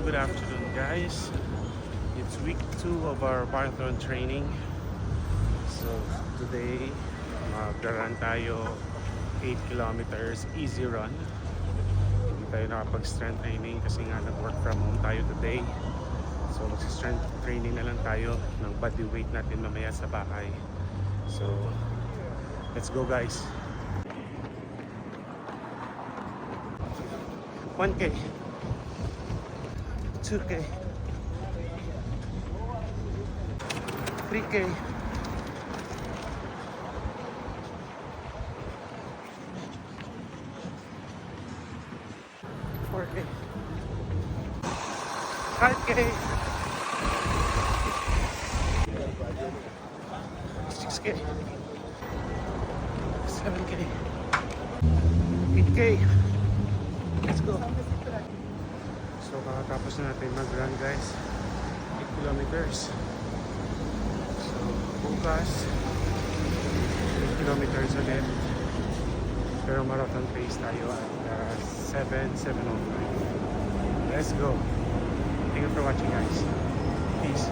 good afternoon guys. It's week 2 of our marathon training. So today, mag-run tayo 8 kilometers easy run. Hindi tayo nakapag-strength training kasi nga nag-work from home tayo today. So mag-strength training na lang tayo ng body weight natin mamaya sa bahay. So let's go guys. 1K 2K 3K 4K 5K 6K 7K 8K. Let's go. So kakatapos na natin mag-run guys, 8 kilometers. So bukas 8 kilometers ulit, pero marathon pace tayo at 7:09. Let's go. Thank you for watching guys. Peace.